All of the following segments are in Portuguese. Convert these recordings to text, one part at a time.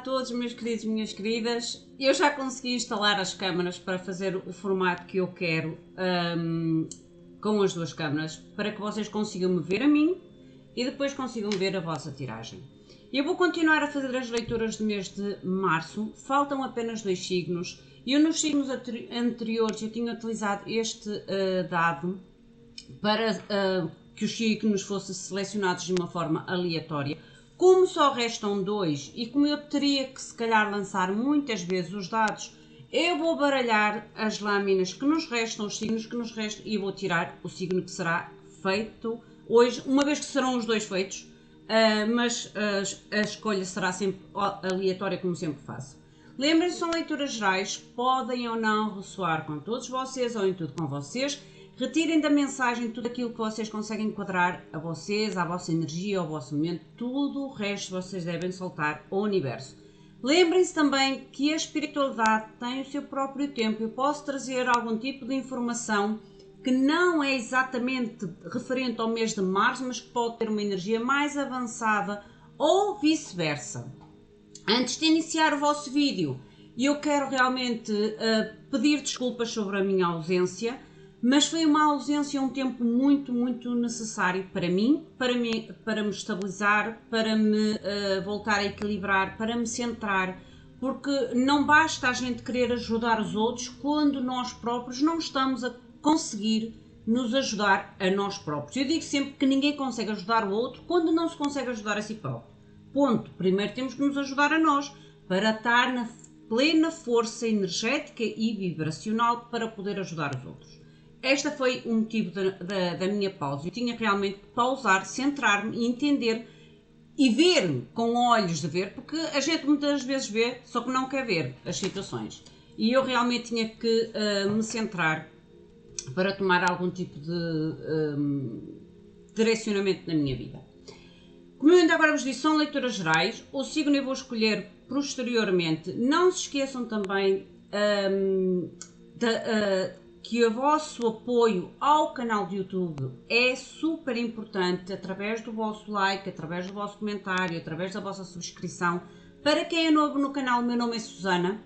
todos, meus queridos e minhas queridas. Eu já consegui instalar as câmaras para fazer o formato que eu quero com as duas câmaras, para que vocês consigam me ver a mim e depois consigam ver a vossa tiragem. Eu vou continuar a fazer as leituras do mês de março, faltam apenas 2 signos. Eu nos signos anteriores eu tinha utilizado este dado para que os signos fossem selecionados de uma forma aleatória. Como só restam 2 e como eu teria que se calhar lançar muitas vezes os dados, eu vou baralhar as lâminas que nos restam, os signos que nos restam, e vou tirar o signo que será feito hoje, uma vez que serão os 2 feitos, mas a escolha será sempre aleatória, como sempre faço. Lembrem-se, são leituras gerais, podem ou não ressoar com todos vocês ou em tudo com vocês. Retirem da mensagem tudo aquilo que vocês conseguem enquadrar a vocês, à vossa energia, ao vosso momento, tudo o resto vocês devem soltar ao universo. Lembrem-se também que a espiritualidade tem o seu próprio tempo. Eu posso trazer algum tipo de informação que não é exatamente referente ao mês de março, mas que pode ter uma energia mais avançada ou vice-versa. Antes de iniciar o vosso vídeo, eu quero realmente pedir desculpas sobre a minha ausência, mas foi uma ausência um tempo muito necessário para mim, para me estabilizar, para me voltar a equilibrar, para me centrar, porque não basta a gente querer ajudar os outros quando nós próprios não estamos a conseguir nos ajudar a nós próprios. Eu digo sempre que ninguém consegue ajudar o outro quando não se consegue ajudar a si próprio. Ponto. Primeiro temos que nos ajudar a nós, para estar na plena força energética e vibracional para poder ajudar os outros. Este foi o motivo da minha pausa. Eu tinha realmente que pausar, centrar-me e entender e ver com olhos de ver, porque a gente muitas vezes vê, só que não quer ver as situações. E eu realmente tinha que me centrar para tomar algum tipo de direcionamento na minha vida. Como eu ainda agora vos disse, são leituras gerais. O signo eu vou escolher posteriormente. Não se esqueçam também que o vosso apoio ao canal de YouTube é super importante, através do vosso like, através do vosso comentário, através da vossa subscrição. Para quem é novo no canal, meu nome é Susana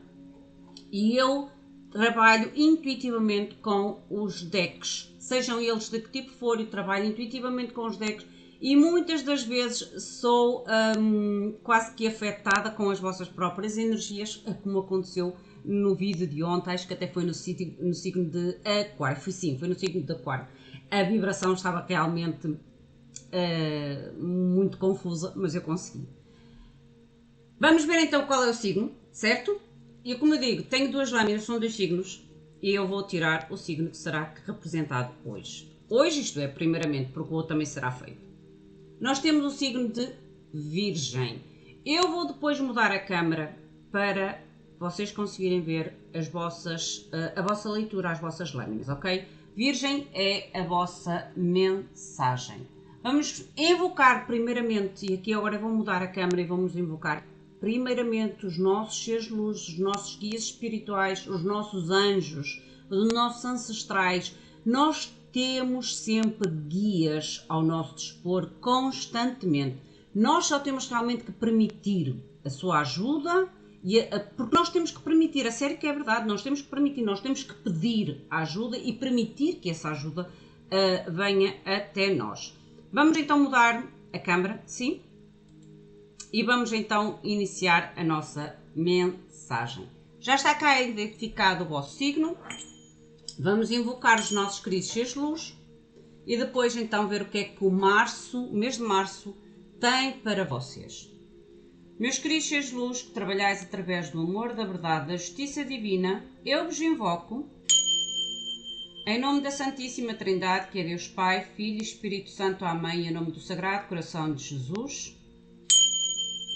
e eu trabalho intuitivamente com os decks, sejam eles de que tipo for, eu trabalho intuitivamente com os decks e muitas das vezes sou quase que afetada com as vossas próprias energias, como aconteceu no vídeo de ontem, acho que até foi no signo de Aquário, foi no signo de Aquário. A vibração estava realmente muito confusa, mas eu consegui. Vamos ver então qual é o signo, certo? E como eu digo, tenho 2 lâminas, são 2 signos, e eu vou tirar o signo que será representado hoje. Hoje, isto é, primeiramente, porque o outro também será feito. Nós temos o signo de Virgem. Eu vou depois mudar a câmera para vocês conseguirem ver a vossa leitura, as vossas lâminas, ok? Virgem é a vossa mensagem. Vamos invocar primeiramente, e aqui agora vou mudar a câmera e vamos invocar primeiramente os nossos seres de luz, os nossos guias espirituais, os nossos anjos, os nossos ancestrais. Nós temos sempre guias ao nosso dispor constantemente. Nós só temos realmente que permitir a sua ajuda, porque nós temos que permitir, a sério que é verdade, nós temos que permitir, nós temos que pedir a ajuda e permitir que essa ajuda venha até nós. Vamos então mudar a câmera, sim? E vamos então iniciar a nossa mensagem. Já está cá identificado o vosso signo. Vamos invocar os nossos queridos seres de luz e depois então ver o que é que o mês de março, tem para vocês. Meus queridos seres de luz, que trabalhais através do amor, da verdade, da justiça divina, eu vos invoco em nome da Santíssima Trindade, que é Deus Pai, Filho e Espírito Santo. Amém. Em nome do Sagrado Coração de Jesus.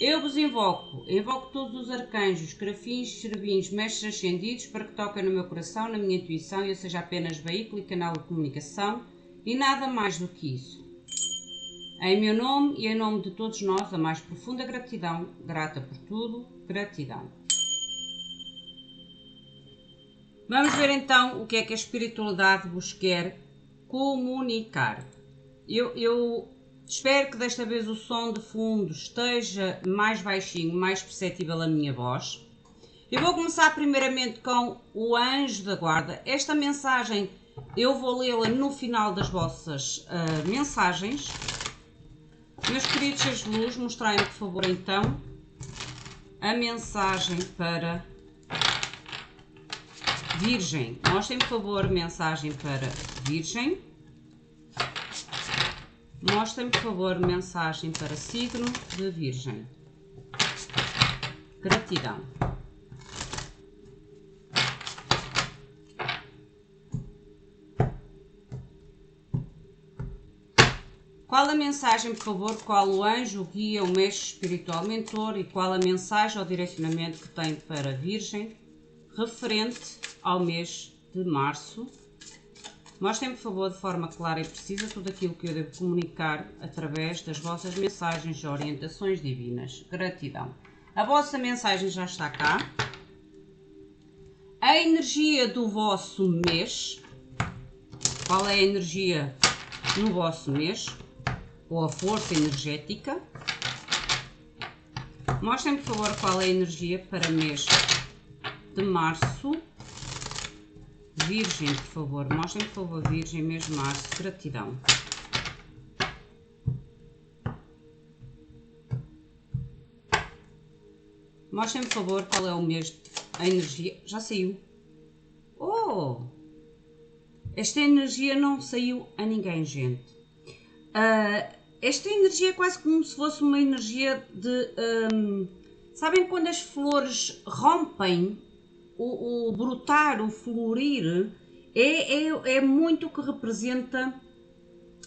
Eu vos invoco todos os arcanjos, serafins, cherubins, mestres ascendidos, para que toquem no meu coração, na minha intuição, e eu seja apenas veículo e canal de comunicação, e nada mais do que isso. Em meu nome e em nome de todos nós, a mais profunda gratidão, grata por tudo, gratidão. Vamos ver então o que é que a espiritualidade vos quer comunicar. Eu Espero que desta vez o som de fundo esteja mais baixinho, mais perceptível a minha voz. Eu vou começar primeiramente com o anjo da guarda. Esta mensagem eu vou lê-la no final das vossas mensagens. Meus queridos seres de luz, mostrem-me por favor então a mensagem para Virgem. Mostrem por favor a mensagem para Virgem. Mostrem por favor mensagem para signo de Virgem. Gratidão. Qual a mensagem, por favor, qual o anjo, o guia, o mestre espiritual mentor e qual a mensagem ou direcionamento que tem para Virgem referente ao mês de março? Mostrem-me, por favor, de forma clara e precisa tudo aquilo que eu devo comunicar através das vossas mensagens e orientações divinas. Gratidão. A vossa mensagem já está cá. A energia do vosso mês. Qual é a energia no vosso mês? Ou a força energética. Mostrem, por favor, qual é a energia para mês de março. Virgem, por favor. Mostrem, por favor, Virgem, mês de março. Gratidão. Mostrem, por favor, qual é o mês, a energia. Já saiu. Oh! Esta energia não saiu a ninguém, gente. Esta energia é quase como se fosse uma energia de... sabem quando as flores rompem, o brotar, o florir, é muito o que representa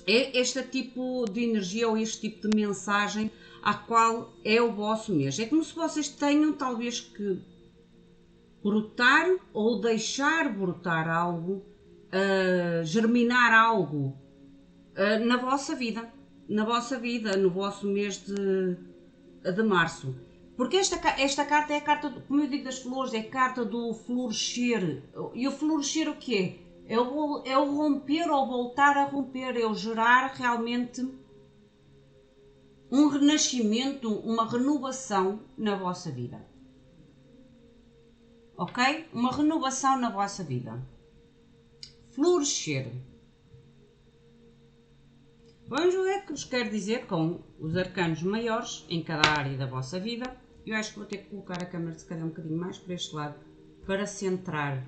este tipo de energia ou este tipo de mensagem a qual é o vosso mês. É como se vocês tenham talvez que brotar ou deixar brotar algo, germinar algo na vossa vida, no vosso mês de março. Porque esta carta é a carta, como eu digo, das flores, é a carta do florescer. E o florescer o quê? É o romper ou voltar a romper, é o gerar realmente um renascimento, uma renovação na vossa vida. Ok? Uma renovação na vossa vida. Florescer. Vamos ver o que vos quer dizer com os arcanos maiores em cada área da vossa vida. Eu acho que vou ter que colocar a câmera se calhar um bocadinho mais para este lado para centrar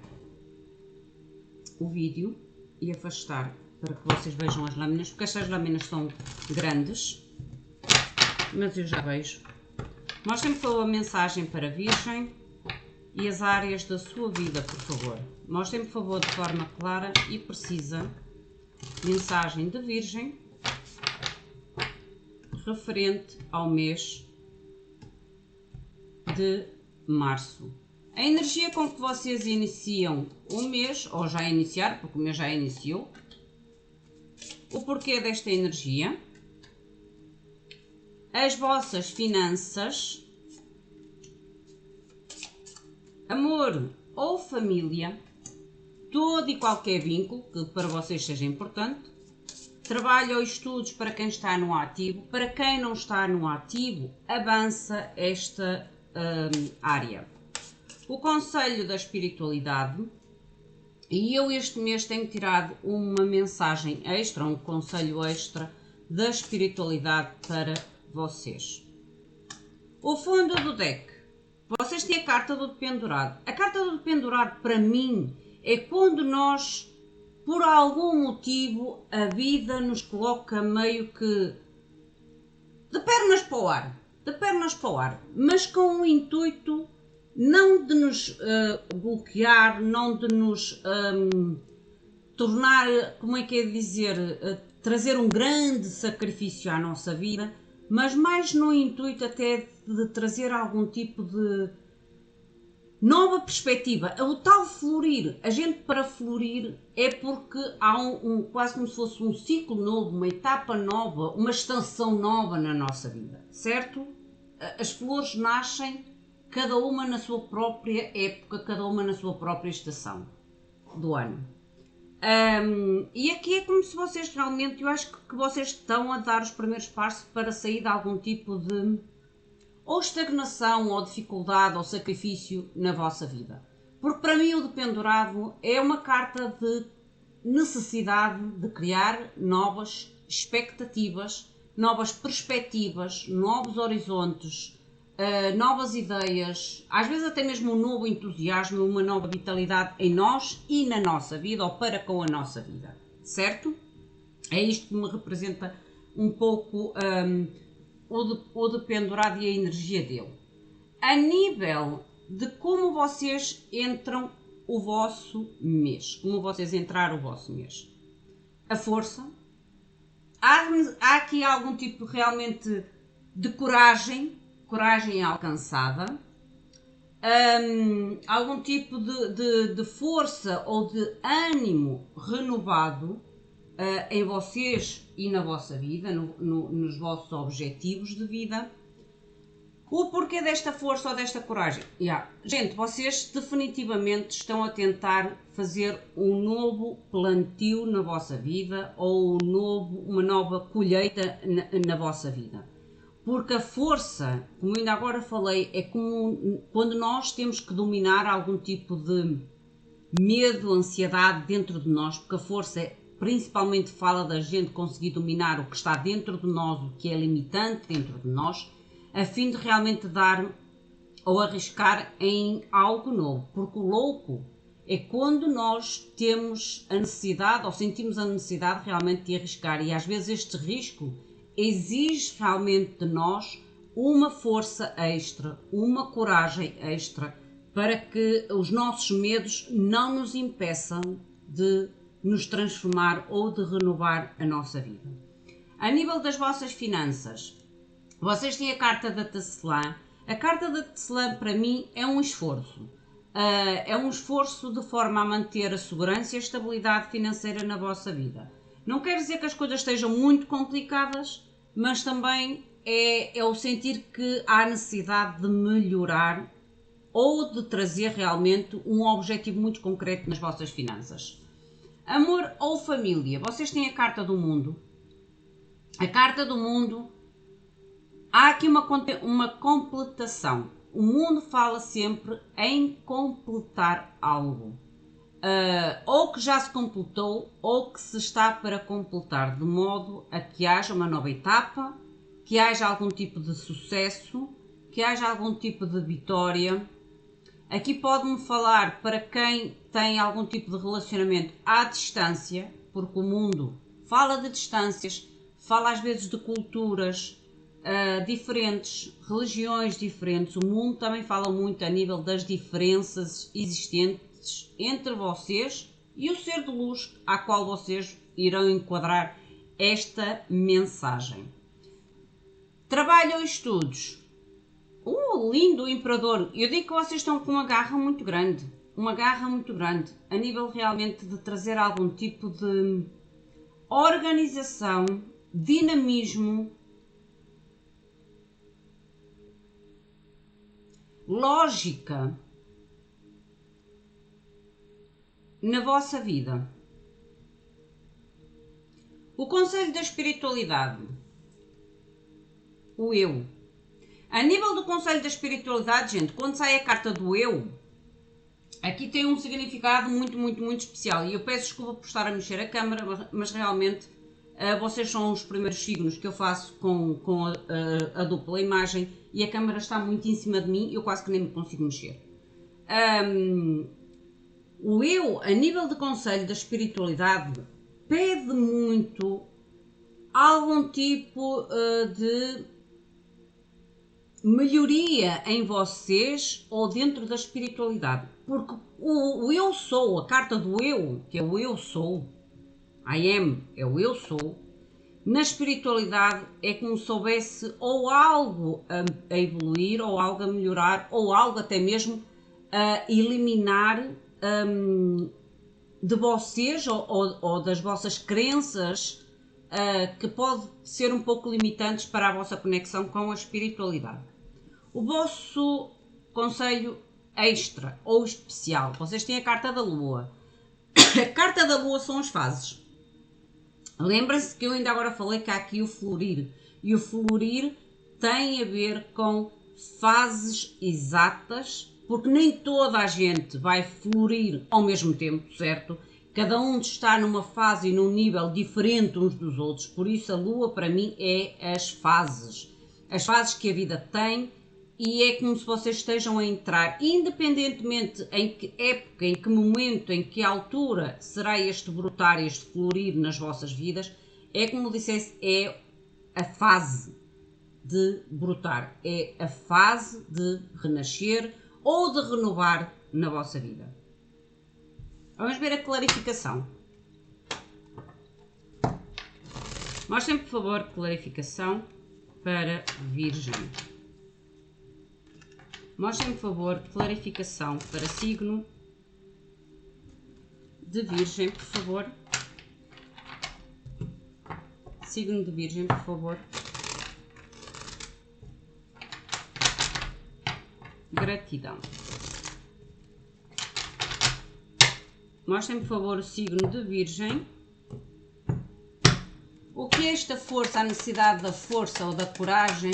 o vídeo e afastar para que vocês vejam as lâminas, porque estas lâminas são grandes, mas eu já vejo. Mostrem-me por favor a mensagem para Virgem e as áreas da sua vida, por favor. Mostrem-me por favor de forma clara e precisa mensagem de Virgem referente ao mês de março. A energia com que vocês iniciam o mês, ou já iniciaram, porque o mês já iniciou. O porquê desta energia. As vossas finanças. Amor ou família. Todo e qualquer vínculo que para vocês seja importante. Trabalho ou estudos para quem está no ativo. Para quem não está no ativo, avança esta área. O conselho da espiritualidade, e eu este mês tenho tirado uma mensagem extra, um conselho extra da espiritualidade para vocês. O fundo do deck, vocês têm a carta do dependurado. A carta do dependurado para mim é quando nós, por algum motivo, a vida nos coloca meio que de pernas para o ar, mas com o intuito não de nos bloquear, não de nos tornar, como é que é dizer, trazer um grande sacrifício à nossa vida, mas mais no intuito até de trazer algum tipo de nova perspectiva. O tal florir, a gente para florir é porque há quase como se fosse um ciclo novo, uma etapa nova, uma estação nova na nossa vida, certo? As flores nascem cada uma na sua própria época, cada uma na sua própria estação do ano. E aqui é como se vocês realmente, eu acho que vocês estão a dar os primeiros passos para sair de algum tipo de ou estagnação, ou dificuldade, ou sacrifício na vossa vida. Porque para mim o Dependurado é uma carta de necessidade de criar novas expectativas, novas perspectivas, novos horizontes, novas ideias, às vezes até mesmo um novo entusiasmo, uma nova vitalidade em nós e na nossa vida ou para com a nossa vida, certo? É isto que me representa um pouco o Dependurado e a energia dele. A nível de como vocês entram o vosso mês, como vocês entraram o vosso mês. A força. Há aqui algum tipo realmente de coragem alcançada, algum tipo de força ou de ânimo renovado em vocês e na vossa vida, nos vossos objetivos de vida. O porquê desta força ou desta coragem? Gente, vocês definitivamente estão a tentar fazer um novo plantio na vossa vida ou uma nova colheita na vossa vida. Porque a força, como ainda agora falei, é como quando nós temos que dominar algum tipo de medo, ansiedade dentro de nós, porque a força principalmente fala da gente conseguir dominar o que está dentro de nós, o que é limitante dentro de nós, a fim de realmente dar ou arriscar em algo novo. Porque o louco é quando nós temos a necessidade ou sentimos a necessidade realmente de arriscar, e às vezes este risco exige realmente de nós uma força extra, uma coragem extra, para que os nossos medos não nos impeçam de nos transformar ou de renovar a nossa vida. A nível das vossas finanças, vocês têm a carta da Tecelã. A carta da Tecelã para mim é um esforço. É um esforço de forma a manter a segurança e a estabilidade financeira na vossa vida. Não quer dizer que as coisas estejam muito complicadas, mas também é o sentir que há necessidade de melhorar ou de trazer realmente um objetivo muito concreto nas vossas finanças. Amor ou família, vocês têm a carta do mundo. A carta do mundo, há aqui uma completação. O mundo fala sempre em completar algo. Ou que já se completou, ou que se está para completar, de modo a que haja uma nova etapa, que haja algum tipo de sucesso, que haja algum tipo de vitória. Aqui pode-me falar para quem tem algum tipo de relacionamento à distância, porque o mundo fala de distâncias, fala às vezes de culturas diferentes, religiões diferentes. O mundo também fala muito a nível das diferenças existentes entre vocês e o ser de luz a qual vocês irão enquadrar esta mensagem. Trabalho ou estudos? Lindo imperador! Eu digo que vocês estão com uma garra muito grande, a nível realmente de trazer algum tipo de organização, dinamismo, lógica na vossa vida. O conselho da espiritualidade, o eu. A nível do conselho da espiritualidade, gente, quando sai a carta do eu, aqui tem um significado muito, muito, muito especial. E eu peço desculpa por estar a mexer a câmera, mas realmente vocês são os primeiros signos que eu faço com a dupla imagem e a câmera está muito em cima de mim e eu quase que nem me consigo mexer. O eu, a nível de conselho da espiritualidade, pede muito algum tipo de melhoria em vocês ou dentro da espiritualidade, porque o eu sou, a carta do eu, que é o eu sou, I am, é o eu sou, na espiritualidade é como se houvesse ou algo a evoluir, ou algo a melhorar, ou algo até mesmo a eliminar de vocês ou das vossas crenças que pode ser um pouco limitantes para a vossa conexão com a espiritualidade. O vosso conselho extra ou especial, vocês têm a carta da lua. A carta da lua são as fases. Lembra-se que eu ainda agora falei que há aqui o florir. E o florir tem a ver com fases exatas, porque nem toda a gente vai florir ao mesmo tempo, certo? Cada um está numa fase e num nível diferente uns dos outros, por isso a lua para mim é as fases que a vida tem, e é como se vocês estejam a entrar, independentemente em que época, em que momento, em que altura será este brotar, este florir nas vossas vidas, é como dissesse, é a fase de brotar, é a fase de renascer ou de renovar na vossa vida. Vamos ver a clarificação. Mostrem, por favor, clarificação para Virgem. Mostrem, por favor, clarificação para signo de Virgem, por favor. Signo de Virgem, por favor. Gratidão. Mostrem, por favor, o signo de Virgem. O que é esta força, a necessidade da força ou da coragem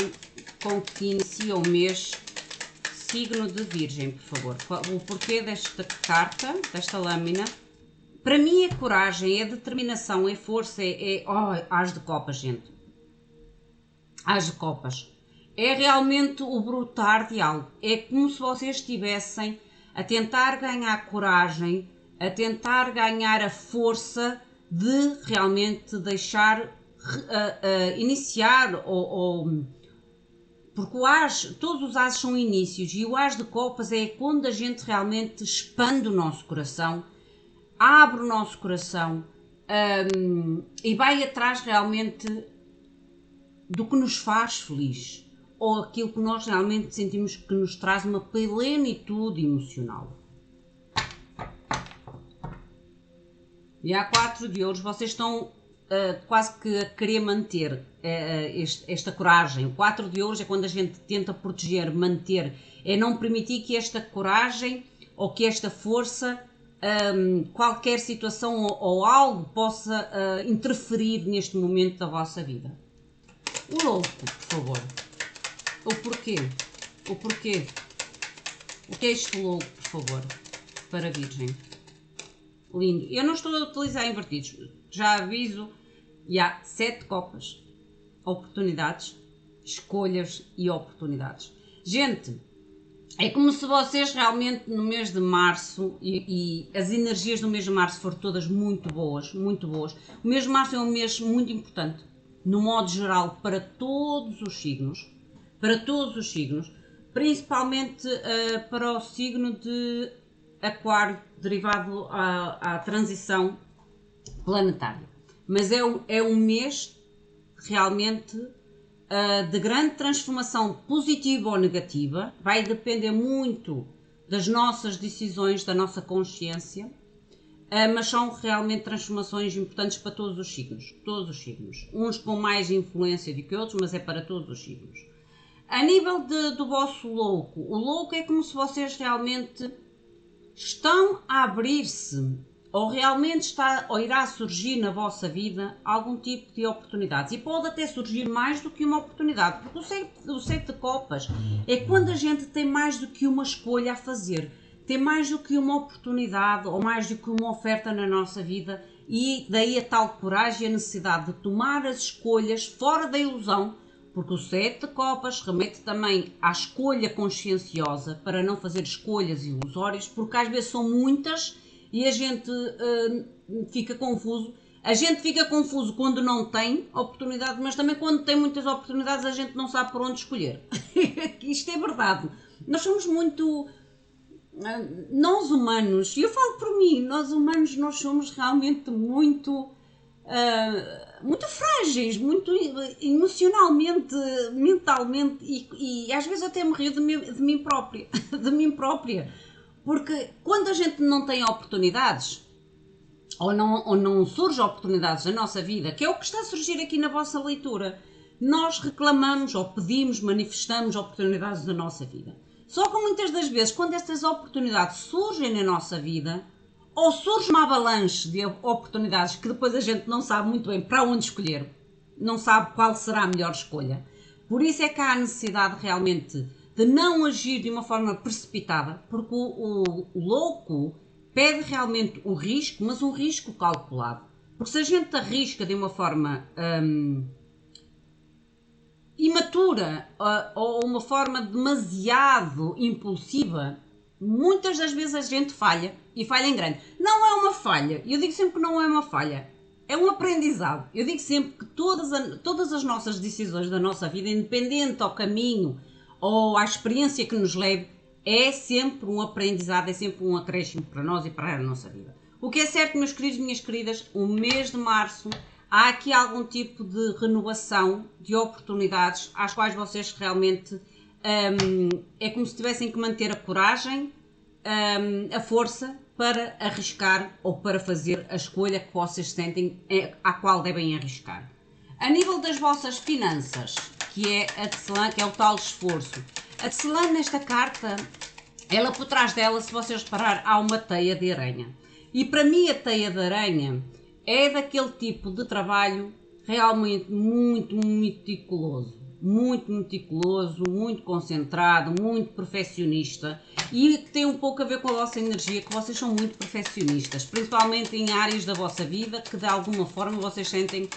com que inicia o mês? Signo de Virgem, por favor. O porquê desta carta, desta lâmina? Para mim é coragem, é determinação, é força, as de copas, gente. As de copas. É realmente o brotar de algo. É como se vocês estivessem a tentar ganhar coragem, a tentar ganhar a força de realmente deixar iniciar porque todos os ases são inícios, e o as de copas é quando a gente realmente expande o nosso coração, abre o nosso coração e vai atrás realmente do que nos faz feliz, ou aquilo que nós realmente sentimos que nos traz uma plenitude emocional. E há 4 de ouros, vocês estão quase que a querer manter esta coragem. O 4 de ouros é quando a gente tenta proteger, manter, é não permitir que esta coragem ou que esta força, qualquer situação ou algo possa interferir neste momento da vossa vida. O louco, por favor. O porquê? O porquê? O que é este louco, por favor? Para a Virgem. Lindo. Eu não estou a utilizar invertidos. Já aviso. E há 7 copas. Oportunidades, escolhas e oportunidades. Gente, é como se vocês realmente no mês de março, e as energias do mês de março foram todas muito boas, muito boas. O mês de março é um mês muito importante, no modo geral, para todos os signos. Para todos os signos. Principalmente para o signo de Aquário, derivado à transição planetária. Mas é um mês realmente de grande transformação positiva ou negativa. Vai depender muito das nossas decisões, da nossa consciência, mas são realmente transformações importantes para todos os signos. Todos os signos. Uns com mais influência do que outros, mas é para todos os signos. A nível do vosso louco, o louco é como se vocês realmente estão a abrir-se, ou realmente ou irá surgir na vossa vida algum tipo de oportunidades. E pode até surgir mais do que uma oportunidade, porque o 7 de copas é quando a gente tem mais do que uma escolha a fazer, tem mais do que uma oportunidade ou mais do que uma oferta na nossa vida, e daí a tal coragem e a necessidade de tomar as escolhas fora da ilusão, porque o 7 de copas remete também à escolha conscienciosa, para não fazer escolhas ilusórias, porque às vezes são muitas e a gente fica confuso. A gente fica confuso quando não tem oportunidade, mas também quando tem muitas oportunidades a gente não sabe por onde escolher. Isto é verdade. Nós somos muito... Nós humanos, e eu falo por mim, nós humanos, nós somos realmente muito frágeis, muito emocionalmente, mentalmente, e às vezes até me rio de mim própria, de mim própria, porque quando a gente não tem oportunidades, ou não surge oportunidades na nossa vida, que é o que está a surgir aqui na vossa leitura, nós reclamamos ou pedimos, manifestamos oportunidades na nossa vida. Só que muitas das vezes, quando estas oportunidades surgem na nossa vida, ou surge uma avalanche de oportunidades que depois a gente não sabe muito bem para onde escolher, não sabe qual será a melhor escolha. Por isso é que há a necessidade realmente de não agir de uma forma precipitada, porque o louco pede realmente o risco, mas um risco calculado. Porque se a gente arrisca de uma forma imatura ou uma forma demasiado impulsiva, muitas das vezes a gente falha, e falha em grande. Não é uma falha, eu digo sempre que não é uma falha, é um aprendizado. Eu digo sempre que todas as nossas decisões da nossa vida, independente ao caminho ou à experiência que nos leve, é sempre um aprendizado, é sempre um acréscimo para nós e para a nossa vida. O que é certo, meus queridos e minhas queridas, o mês de março há aqui algum tipo de renovação de oportunidades às quais vocês realmente é como se tivessem que manter a coragem, a força para arriscar ou para fazer a escolha que vocês sentem à qual devem arriscar. A nível das vossas finanças, que é a tecelã, que é o tal esforço, a tecelã nesta carta, ela por trás dela, se vocês reparar, há uma teia de aranha. E para mim a teia de aranha é daquele tipo de trabalho realmente muito meticuloso, muito concentrado, muito perfeccionista e que tem um pouco a ver com a vossa energia, que vocês são muito perfeccionistas, principalmente em áreas da vossa vida que de alguma forma vocês sentem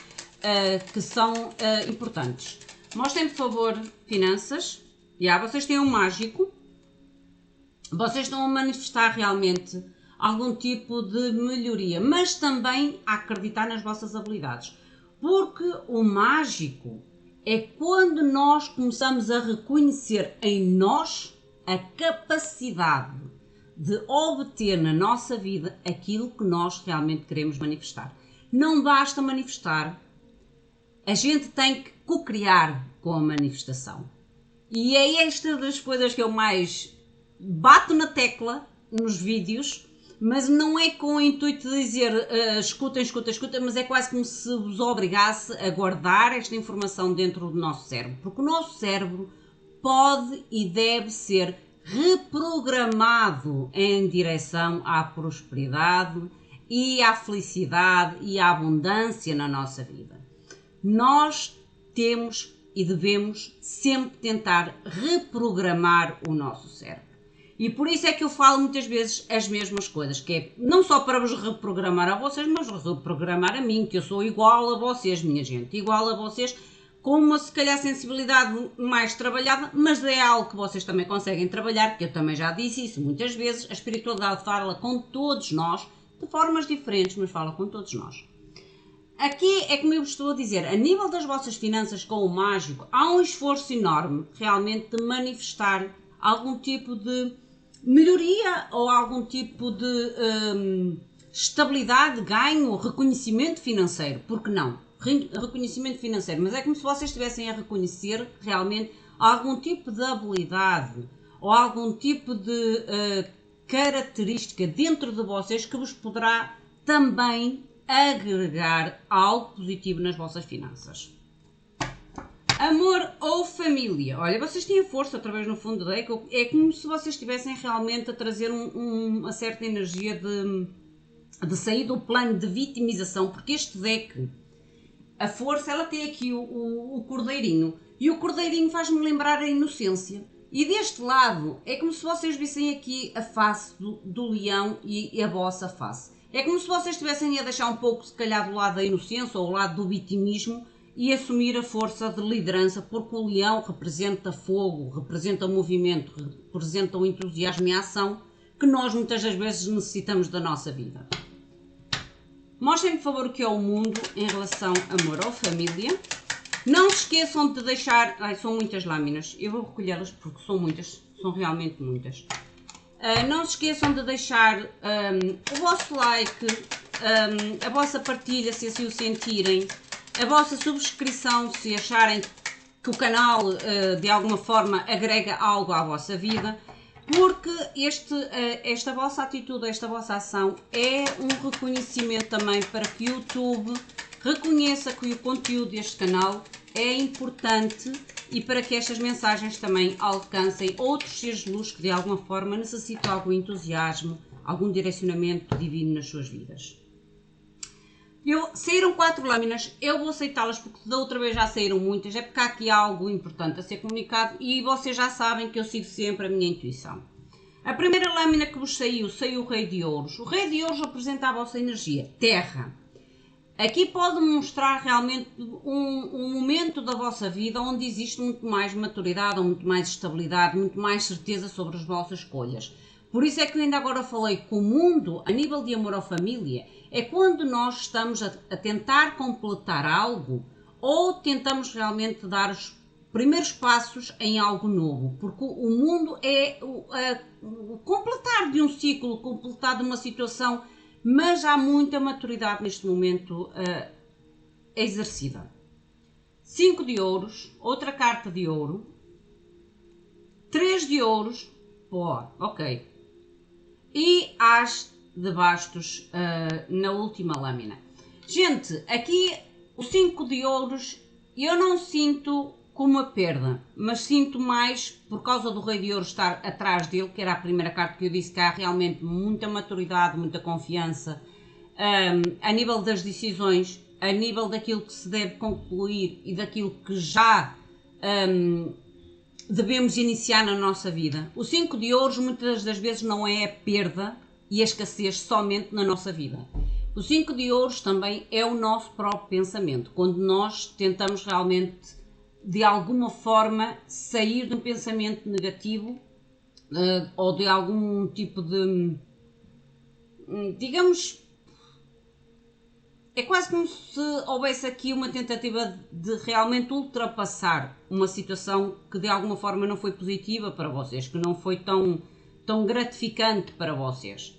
que são importantes. Mostrem, por favor, finanças. Vocês têm um mágico, vocês estão a manifestar realmente algum tipo de melhoria, mas também a acreditar nas vossas habilidades, porque o mágico é quando nós começamos a reconhecer em nós a capacidade de obter na nossa vida aquilo que nós realmente queremos manifestar. Não basta manifestar, a gente tem que co-criar com a manifestação. E é esta das coisas que eu mais bato na tecla nos vídeos, mas não é com o intuito de dizer escutem, mas é quase como se vos obrigasse a guardar esta informação dentro do nosso cérebro, porque o nosso cérebro pode e deve ser reprogramado em direção à prosperidade e à felicidade e à abundância na nossa vida. Nós temos e devemos sempre tentar reprogramar o nosso cérebro. E por isso é que eu falo muitas vezes as mesmas coisas, que é não só para vos reprogramar a vocês, mas reprogramar a mim, que eu sou igual a vocês, minha gente, igual a vocês, com uma, se calhar, sensibilidade mais trabalhada, mas é algo que vocês também conseguem trabalhar, que eu também já disse isso muitas vezes, a espiritualidade fala com todos nós, de formas diferentes, mas fala com todos nós. Aqui é como eu vos estou a dizer, a nível das vossas finanças com o mágico, há um esforço enorme, realmente, de manifestar algum tipo de melhoria ou algum tipo de estabilidade, ganho, reconhecimento financeiro, porque não? Reconhecimento financeiro, mas é como se vocês estivessem a reconhecer realmente algum tipo de habilidade ou algum tipo de característica dentro de vocês que vos poderá também agregar algo positivo nas vossas finanças. Amor ou família? Olha, vocês têm força através no fundo do deck, é como se vocês estivessem realmente a trazer uma certa energia de sair do plano de vitimização, porque este deck, a força, ela tem aqui o cordeirinho, e o cordeirinho faz-me lembrar a inocência. E deste lado, é como se vocês vissem aqui a face do leão e a vossa face. É como se vocês estivessem a deixar um pouco, se calhar, do lado da inocência ou do lado do vitimismo, e assumir a força de liderança, porque o leão representa fogo, representa movimento, representa o entusiasmo e a ação que nós muitas das vezes necessitamos da nossa vida. Mostrem, por favor, o que é o mundo em relação a amor ou família. Não se esqueçam de deixar... são muitas lâminas, eu vou recolhê-las porque são muitas, são realmente muitas. Não se esqueçam de deixar o vosso like, a vossa partilha, se assim o sentirem, a vossa subscrição, se acharem que o canal de alguma forma agrega algo à vossa vida, porque esta vossa atitude, esta vossa ação é um reconhecimento também para que o YouTube reconheça que o conteúdo deste canal é importante e para que estas mensagens também alcancem outros seres de luz que de alguma forma necessitam algum entusiasmo, algum direcionamento divino nas suas vidas. Saíram 4 lâminas, eu vou aceitá-las porque da outra vez já saíram muitas, é porque há aqui algo importante a ser comunicado e vocês já sabem que eu sigo sempre a minha intuição. A primeira lâmina que vos saiu o Rei de Ouros. O Rei de Ouros representa a vossa energia, terra. Aqui pode mostrar realmente um momento da vossa vida onde existe muito mais maturidade, muito mais estabilidade, muito mais certeza sobre as vossas escolhas. Por isso é que eu ainda agora falei que o mundo, a nível de amor à família, é quando nós estamos a tentar completar algo ou tentamos realmente dar os primeiros passos em algo novo, porque o mundo é o completar de um ciclo, completar de uma situação, mas há muita maturidade neste momento exercida. 5 de ouros, outra carta de ouro, 3 de ouros, ok, e as de bastos na última lâmina. Gente, aqui o 5 de ouros eu não sinto como uma perda, mas sinto mais por causa do Rei de Ouros estar atrás dele, que era a primeira carta que eu disse, que há realmente muita maturidade, muita confiança a nível das decisões, a nível daquilo que se deve concluir e daquilo que já devemos iniciar na nossa vida. O 5 de ouros muitas das vezes não é a perda e a escassez somente na nossa vida. O 5 de ouros também é o nosso próprio pensamento, quando nós tentamos realmente de alguma forma sair de um pensamento negativo ou de algum tipo de, digamos, é quase como se houvesse aqui uma tentativa de realmente ultrapassar uma situação que de alguma forma não foi positiva para vocês, que não foi tão gratificante para vocês.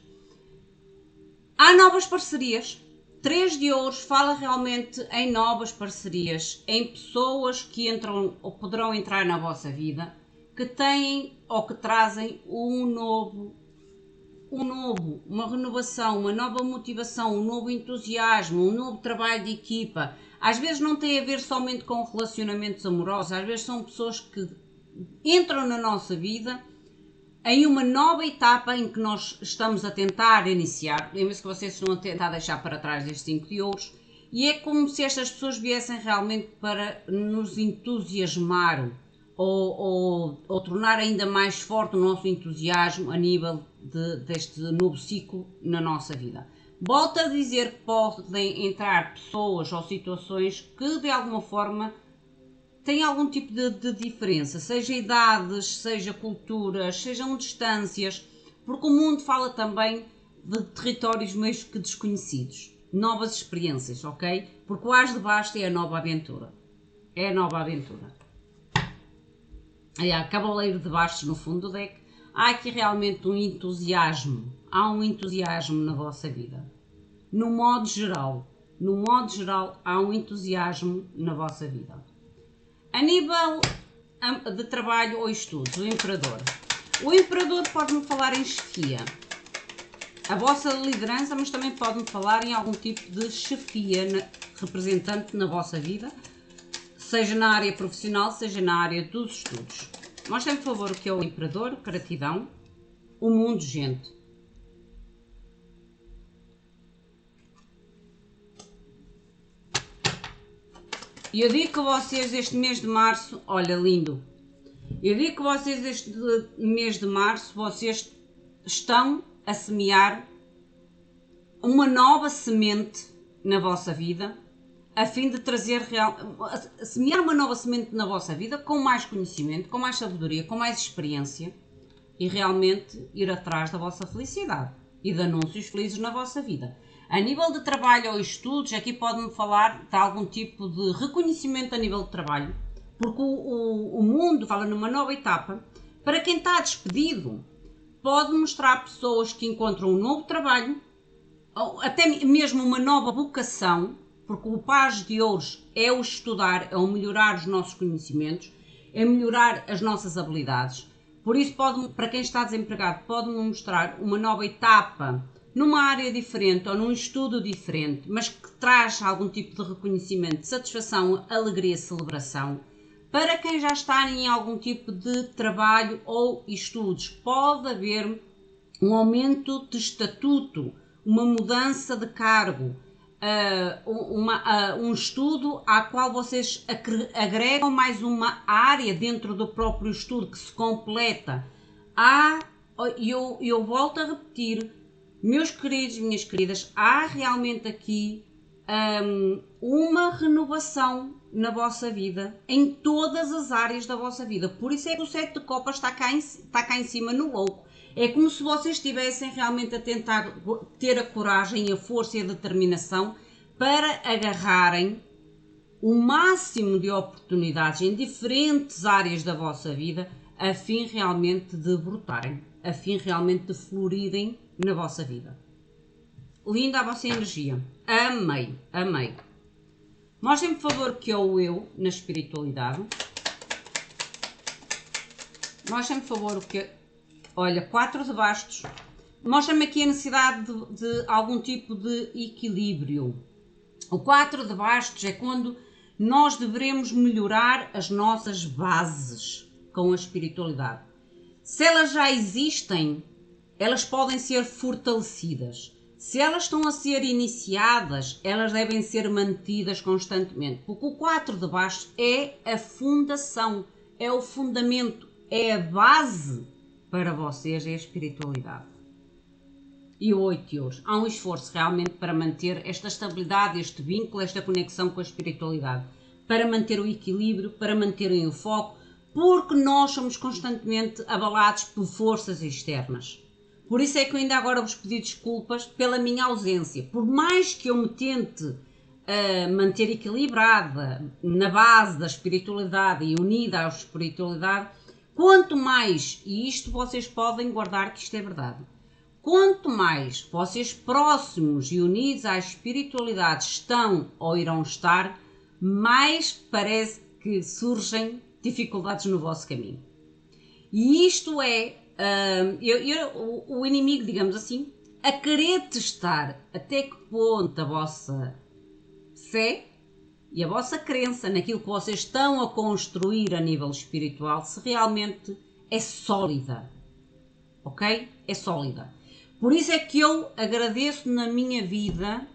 Há novas parcerias. 3 de ouros fala realmente em novas parcerias, em pessoas que entram ou poderão entrar na vossa vida, que têm ou que trazem uma renovação, uma nova motivação, um novo entusiasmo, um novo trabalho de equipa. Às vezes não tem a ver somente com relacionamentos amorosos, às vezes são pessoas que entram na nossa vida em uma nova etapa em que nós estamos a tentar iniciar. Lembrem-se que vocês estão a tentar deixar para trás estes 5 de ouros e é como se estas pessoas viessem realmente para nos entusiasmar ou tornar ainda mais forte o nosso entusiasmo a nível deste novo ciclo na nossa vida. Volto a dizer que podem entrar pessoas ou situações que de alguma forma têm algum tipo de diferença, seja idades, seja culturas, sejam distâncias, porque o mundo fala também de territórios meio que desconhecidos, novas experiências, ok? Porque o as de basto é a nova aventura, é a nova aventura. Cavaleiro de bastos no fundo do deck, há aqui realmente um entusiasmo, há um entusiasmo na vossa vida, no modo geral há um entusiasmo na vossa vida. A nível de trabalho ou estudos, o Imperador. O Imperador pode-me falar em chefia, a vossa liderança, mas também pode-me falar em algum tipo de chefia representante na vossa vida, seja na área profissional, seja na área dos estudos. Mostrem, por favor, o que é o Imperador, gratidão, o mundo, gente. E eu digo que vocês este mês de março, olha, lindo, eu digo que vocês este mês de março, vocês estão a semear uma nova semente na vossa vida, a fim de trazer semear uma nova semente na vossa vida com mais conhecimento, com mais sabedoria, com mais experiência e realmente ir atrás da vossa felicidade e de anúncios felizes na vossa vida. A nível de trabalho ou estudos, aqui pode-me falar de algum tipo de reconhecimento a nível de trabalho, porque o mundo fala numa nova etapa. Para quem está despedido, pode mostrar pessoas que encontram um novo trabalho, ou até mesmo uma nova vocação, porque o Paz de Ouros é o estudar, é o melhorar os nossos conhecimentos, é melhorar as nossas habilidades. Por isso, para quem está desempregado, pode-me mostrar uma nova etapa numa área diferente ou num estudo diferente, mas que traz algum tipo de reconhecimento, satisfação, alegria, celebração. Para quem já está em algum tipo de trabalho ou estudos, pode haver um aumento de estatuto, uma mudança de cargo, um estudo a qual vocês agregam mais uma área dentro do próprio estudo que se completa. Eu volto a repetir, meus queridos e minhas queridas, há realmente aqui uma renovação na vossa vida, em todas as áreas da vossa vida. Por isso é que o 7 de copas está cá em cima no louco. É como se vocês estivessem realmente a tentar ter a coragem, a força e a determinação para agarrarem o máximo de oportunidades em diferentes áreas da vossa vida, a fim realmente de brotarem, a fim realmente de florirem na vossa vida. Linda a vossa energia. Amei, amei. Mostrem-me, por favor, que é o eu na espiritualidade. Mostrem-me, por favor, o que é... Olha, 4 de bastos. Mostra-me aqui a necessidade de algum tipo de equilíbrio. O 4 de bastos é quando nós devemos melhorar as nossas bases com a espiritualidade. Se elas já existem, elas podem ser fortalecidas. Se elas estão a ser iniciadas, elas devem ser mantidas constantemente. Porque o 4 de bastos é a fundação, é o fundamento, é a base para vocês, é a espiritualidade. E o 8 de ouros. Há um esforço realmente para manter esta estabilidade, este vínculo, esta conexão com a espiritualidade. Para manter o equilíbrio, para manterem o foco, porque nós somos constantemente abalados por forças externas. Por isso é que eu ainda agora vos pedi desculpas pela minha ausência. Por mais que eu me tente manter equilibrada na base da espiritualidade e unida à espiritualidade, quanto mais, e isto vocês podem guardar que isto é verdade, quanto mais vocês próximos e unidos à espiritualidade estão ou irão estar, mais parece que surgem dificuldades no vosso caminho. E isto é o inimigo, digamos assim, a querer testar até que ponto a vossa fé e a vossa crença naquilo que vocês estão a construir a nível espiritual, se realmente é sólida, ok? É sólida. Por isso é que eu agradeço na minha vida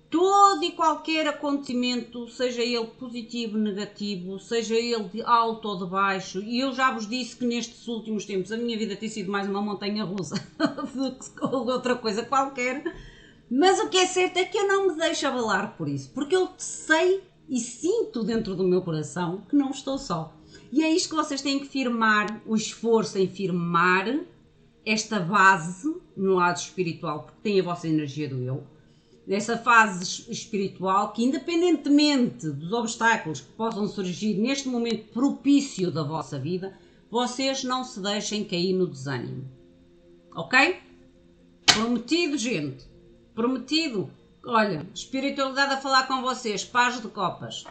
todo e qualquer acontecimento, seja ele positivo, negativo, seja ele de alto ou de baixo, e eu já vos disse que nestes últimos tempos a minha vida tem sido mais uma montanha russa do que outra coisa qualquer, mas o que é certo é que eu não me deixo abalar por isso, porque eu sei e sinto dentro do meu coração que não estou só. E é isto que vocês têm que firmar, o esforço em firmar esta base no lado espiritual, porque tem a vossa energia do eu, nessa fase espiritual que, independentemente dos obstáculos que possam surgir neste momento propício da vossa vida, vocês não se deixem cair no desânimo. Ok? Prometido, gente. Prometido. Olha, espiritualidade a falar com vocês. Paz de copas.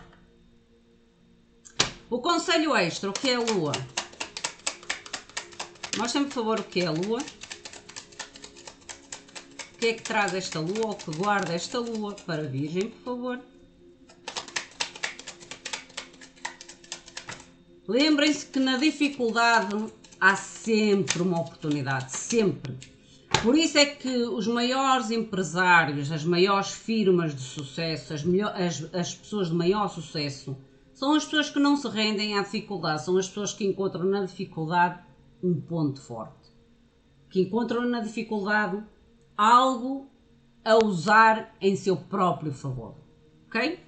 O conselho extra, o que é a lua? Mostrem-me, por favor, o que é a lua. O que é que traz esta lua, ou que guarda esta lua para a Virgem, por favor? Lembrem-se que na dificuldade há sempre uma oportunidade, sempre. Por isso é que os maiores empresários, as maiores firmas de sucesso, as pessoas de maior sucesso, são as pessoas que não se rendem à dificuldade, são as pessoas que encontram na dificuldade um ponto forte, que encontram na dificuldade algo a usar em seu próprio favor, ok?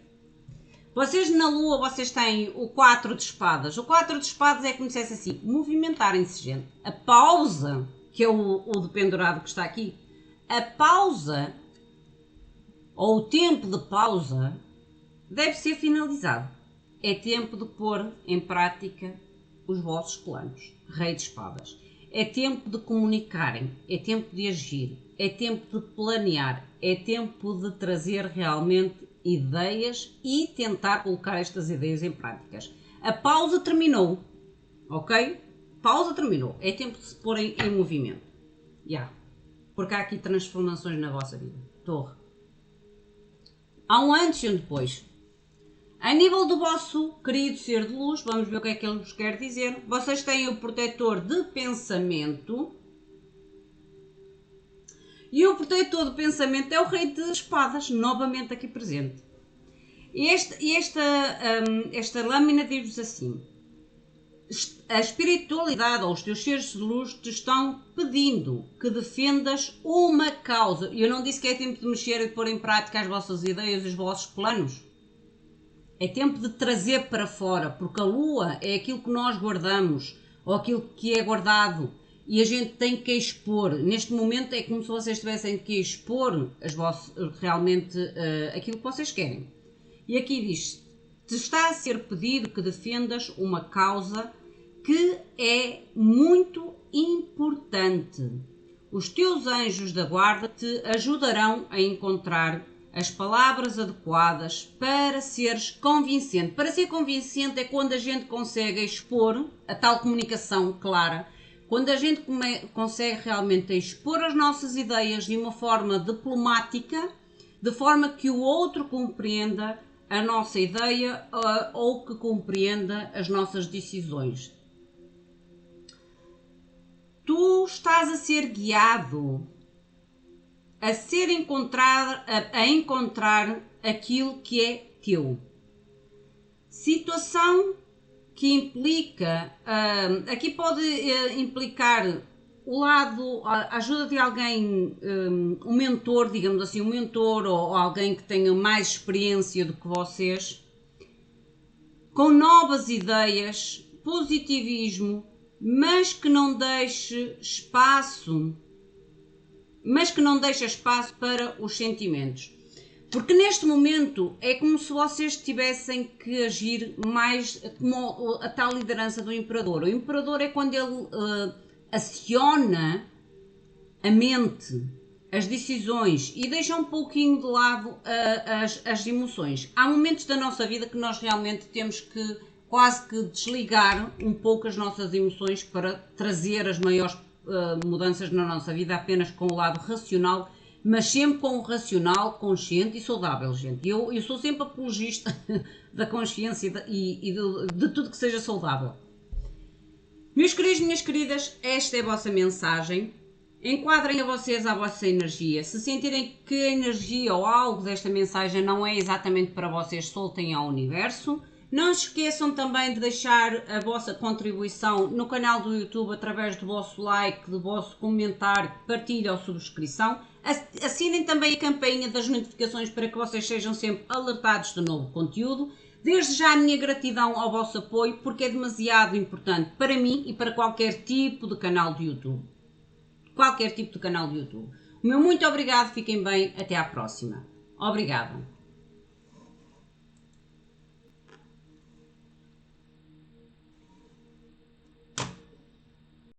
Vocês na lua, vocês têm o 4 de espadas. O 4 de espadas é como se dissesse assim, movimentarem-se, gente. A pausa, que é o de pendurado que está aqui, a pausa, ou o tempo de pausa, deve ser finalizado. É tempo de pôr em prática os vossos planos. Rei de espadas. É tempo de comunicarem, é tempo de agir, é tempo de planear, é tempo de trazer realmente ideias e tentar colocar estas ideias em práticas. A pausa terminou, ok? Pausa terminou, é tempo de se pôr em movimento. Porque há aqui transformações na vossa vida. Torre. Há um antes e um depois. A nível do vosso querido ser de luz, vamos ver o que é que ele vos quer dizer. Vocês têm o protetor de pensamento, E o protetor do pensamento é o Rei de Espadas, novamente aqui presente. E esta lâmina diz-vos assim: a espiritualidade ou os teus seres de luz te estão pedindo que defendas uma causa. Eu não disse que é tempo de mexer e de pôr em prática as vossas ideias e os vossos planos. É tempo de trazer para fora, porque a lua é aquilo que nós guardamos, ou aquilo que é guardado, e a gente tem que expor. Neste momento é como se vocês tivessem que expor realmente aquilo que vocês querem. E aqui diz: te está a ser pedido que defendas uma causa que é muito importante. Os teus anjos da guarda te ajudarão a encontrar as palavras adequadas para seres convincente. Para ser convincente é quando a gente consegue expor a tal comunicação clara, quando a gente consegue realmente expor as nossas ideias de uma forma diplomática, de forma que o outro compreenda a nossa ideia ou que compreenda as nossas decisões. Tu estás a ser guiado a encontrar aquilo que é teu. Situação que implica, aqui pode implicar o lado, a ajuda de alguém, um mentor, digamos assim, um mentor ou alguém que tenha mais experiência do que vocês, com novas ideias, positivismo, mas que não deixe espaço para os sentimentos. Porque neste momento é como se vocês tivessem que agir mais como a tal liderança do imperador. O imperador é quando ele aciona a mente, as decisões e deixa um pouquinho de lado as emoções. Há momentos da nossa vida que nós realmente temos que quase que desligar um pouco as nossas emoções para trazer as maiores mudanças na nossa vida apenas com o lado racional, mas sempre com o racional, consciente e saudável, gente. Eu sou sempre apologista da consciência e de tudo que seja saudável. Meus queridos, minhas queridas, esta é a vossa mensagem. Enquadrem a vocês a vossa energia. Se sentirem que a energia ou algo desta mensagem não é exatamente para vocês, soltem ao universo. Não se esqueçam também de deixar a vossa contribuição no canal do YouTube através do vosso like, do vosso comentário, partilha ou subscrição. Assinem também a campainha das notificações para que vocês sejam sempre alertados de novo conteúdo. Desde já a minha gratidão ao vosso apoio, porque é demasiado importante para mim e para qualquer tipo de canal de YouTube. O meu muito obrigado, fiquem bem, até à próxima. Obrigada.